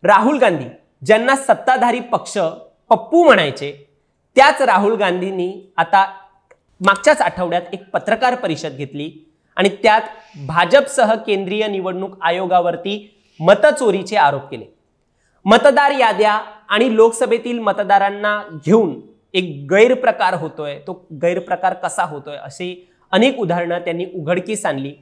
राहुल गांधी ज्यांना सत्ताधारी पक्ष पप्पू म्हणायचे, त्याच राहुल गांधींनी आता मागच्याच आठवड्यात एक पत्रकार परिषद घेतली आणि त्यात भाजपसह केंद्रीय निवडणूक आयोगावरती मतचोरीचे आरोप केले। मतदार याद्या आणि लोकसभेतील मतदारांना घेऊन एक गैरप्रकार होतोय, तो गैरप्रकार कसा होतोय अशी अनेक उदाहरणं त्यांनी उघडकीस आणली।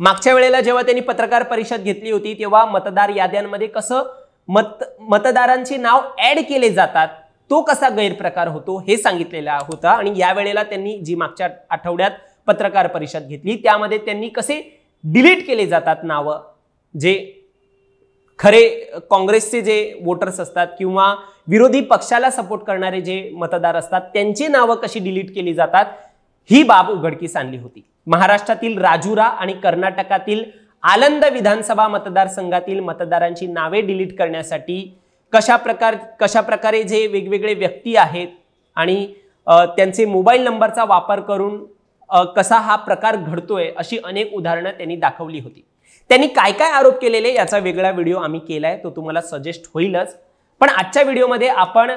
मागच्या वेळेला जेव्हा त्यांनी पत्रकार परिषद घेतली होती तेव्हा मतदार याद्यांमध्ये कसं मतदारांचे नाव ऍड केले जातात, तो कसा गैरप्रकार होतो हे सांगितलेला होता। आणि या वेळेला त्यांनी जी मागच्या आठवड्यात पत्रकार परिषद घेतली त्यामध्ये त्यांनी कसे डिलीट केले जातात नाव, जे खरे काँग्रेसचे जे वोटर्स असतात किंवा विरोधी पक्षाला सपोर्ट करणारे जे मतदार असतात त्यांची नावं कशी डिलीट केली जातात ही बाब उघडकीस आणली होती। महाराष्ट्रातील राजुरा आणि कर्नाटकातील आलंद विधानसभा मतदारसंघातील मतदारांची नावे डिलीट करण्यासाठी कशा प्रकारे जे वेगवेगळे व्यक्ती आहेत आणि त्यांचे मोबाईल नंबरचा वापर करून कसा हा प्रकार घडतोय अशी अनेक उदाहरणं त्यांनी दाखवली होती। त्यांनी काय काय आरोप केलेले याचा वेगळा व्हिडिओ आम्ही केलाय, तो तुम्हाला सजेस्ट होईलच। पण आजच्या व्हिडिओमध्ये आपण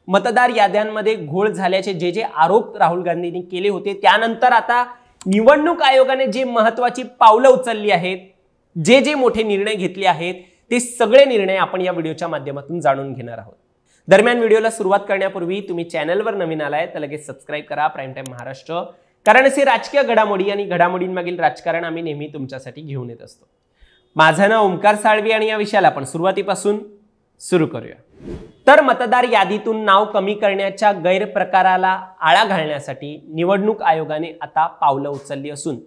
मतदार याद्यांमध्ये घोळ झाल्याचे जे आरोप राहुल गांधींनी केले होते त्यानंतर आता निवडणूक आयोगाने जे महत्त्वाची पावलं उचलली आहेत, जे मोठे निर्णय घेतले आहेत, ते सगळे निर्णय आपण या व्हिडिओच्या माध्यमातून जाणून घेणार आहोत। दरम्यान व्हिडिओला सुरुवात करण्यापूर्वी तुम्ही चॅनलवर नवीन आलाय तर लगेच सबस्क्राइब करा प्राईम टाइम महाराष्ट्र, कारण असे राजकीय घडामोडी आणि घडामोडींमागील राजकारण आम्ही नेहमी तुमच्यासाठी घेऊन येत असतो। माझं नाव ओमकार साळवी आणि या विषयाला आपण सुरुवातीपासून सुरू करूया। तर मतदार यादीतून नाव कमी करण्याच्या गैरप्रकाराला आळा घालण्यासाठी निवडणूक आयोगाने आता पावलं उचलली असून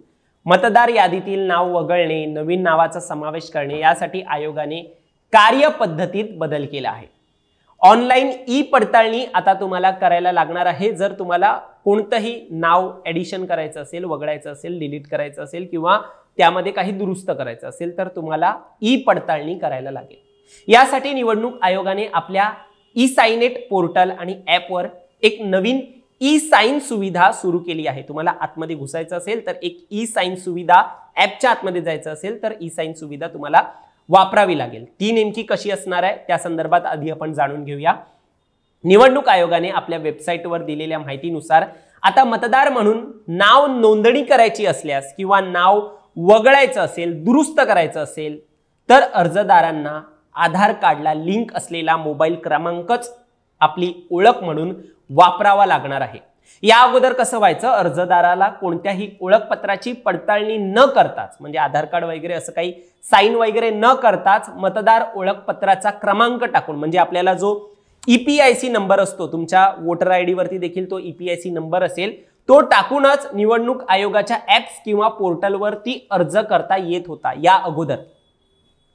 मतदार यादीतील नाव वगळणे, नवीन नावाचा समावेश करणे यासाठी आयोगाने कार्यपद्धतीत बदल केला आहे। ऑनलाईन ई पडताळणी आता तुम्हाला करायला लागणार आहे। जर तुम्हाला कोणतंही नाव ॲडिशन करायचं असेल, वगळायचं असेल, डिलीट करायचं असेल किंवा त्यामध्ये काही दुरुस्त करायचं असेल तर तुम्हाला ई पडताळणी करायला लागेल। यासाठी निवडणूक आयोगाने आपल्या ई साइनेट पोर्टल आणि ॲपवर एक नवीन ई साइन सुविधा सुरू केली आहे। तुम्हाला आतमध्ये घुसायचं असेल तर एक ई साइन सुविधा, ॲपच्या आतमध्ये जायचं असेल तर ई साइन सुविधा तुम्हाला वापरावी लागेल। ती नेमकी कशी असणार आहे त्या संदर्भात आधी आपण जाणून घेऊया। निवडणूक आयोगाने आपल्या वेबसाईटवर दिलेल्या माहितीनुसार आता मतदार म्हणून नाव नोंदणी करायची असल्यास किंवा नाव वगळायचं असेल, दुरुस्त करायचं असेल तर अर्जदारांना आधार कार्डला लिंक असलेला मोबाईल क्रमांकच आपली ओळख म्हणून वापरावा लागणार आहे। या अगोदर कसं व्हायचं, अर्जदाराला कोणत्याही ओळखपत्राची पडताळणी न करताच, म्हणजे आधार कार्ड वगैरे असं काही साइन वगैरे न करताच मतदार ओळखपत्राचा क्रमांक टाकून, म्हणजे आपल्याला जो EPIC नंबर असतो, तुमच्या वोटर आयडी वरती देखील तो EPIC नंबर असेल, तो टाकूनच निवडणूक आयोगाच्या ॲप्स किंवा पोर्टलवरती अर्ज करता येत होता या अगोदर।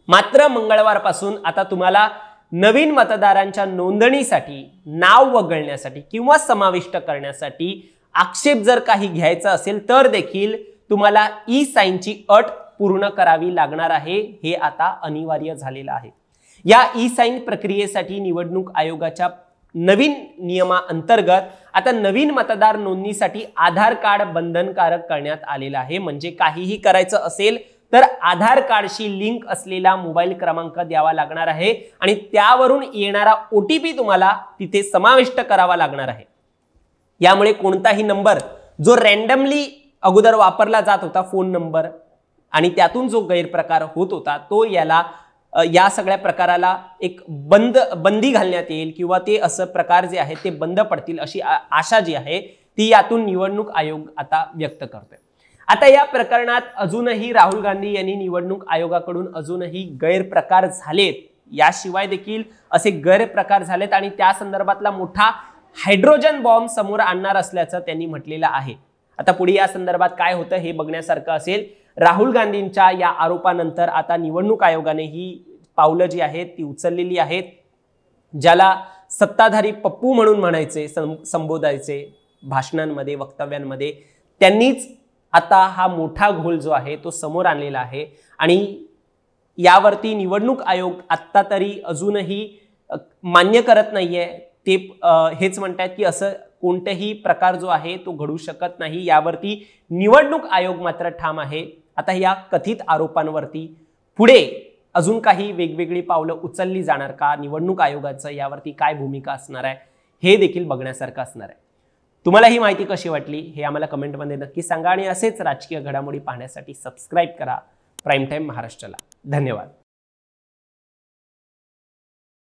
मात्र मंगळवारपासून आता तुम्हाला नवीन मतदारांच्या नोंदणीसाठी, नाव वगळण्यासाठी किंवा समाविष्ट करण्यासाठी आक्षेप जर काही घ्यायचा असेल तर देखील तुम्हाला ई साइनची अट पूर्ण करावी लागणार आहे। हे आता अनिवार्य झालेलं आहे। या ई साइन प्रक्रियेसाठी निवडणूक आयोगाच्या नवीन नियमाअंतर्गत आता नवीन मतदार नोंदणीसाठी आधार कार्ड बंधनकारक करण्यात आलेलं आहे। म्हणजे काहीही करायचं असेल तर आधार कार्डशी लिंक असलेला मोबाईल क्रमांक द्यावा लागणार आहे आणि त्यावरून येणारा OTP तुम्हाला तिथे समाविष्ट करावा लागणार आहे। यामुळे कोणताही नंबर जो रॅन्डमली अगोदर वापरला जात होता, फोन नंबर, आणि त्यातून जो गैरप्रकार होत होता तो या सगळ्या प्रकाराला एक बंदी घालण्यात येईल किंवा ते असं प्रकार जे आहे ते बंद पडतील अशी आशा जी आहे ती यातून निवडणूक आयोग आता व्यक्त करतोय। आता या प्रकरणात अजूनही राहुल गांधी यांनी निवडणूक आयोगाकडून अजूनही गैरप्रकार झालेत, याशिवाय देखील असे गैरप्रकार झालेत आणि त्या संदर्भातला मोठा हायड्रोजन बॉम्ब समोर आणणार असल्याचं त्यांनी म्हटलेलं आहे। आता पुढे या संदर्भात काय होतं हे बघण्यासारखं असेल। राहुल गांधींच्या या आरोपानंतर आता निवडणूक आयोगाने ही पावलं जी आहेत ती उचललेली आहेत। ज्याला सत्ताधारी पप्पू म्हणून म्हणायचे, संबोधायचे भाषणांमध्ये, वक्तव्यांमध्ये, त्यांनीच आता हा मोठा घोळ जो आहे तो समोर आणलेला आहे आणि यावरती निवडणूक आयोग आता तरी अजूनही मान्य करत नाहीये। ते हेच म्हणतात की असं कोणताही प्रकार जो आहे तो घडू शकत नाही। यावरती निवडणूक आयोग मात्र ठाम आहे। आता या कथित आरोपांवरती पुढे अजून काही वेगवेगळी पावलं उचलली जाणार का, निवडणूक आयोगाचं यावरती काय भूमिका असणार आहे हे देखील बघण्यासारखं असणार आहे. तुम्हाला ही माहिती कशी वाटली हे आम्हाला कमेंटमध्ये नक्की सांगा आणि असेच राजकीय घडामोडी पाहण्यासाठी सबस्क्राईब करा प्राईम टाईम महाराष्ट्राला. धन्यवाद.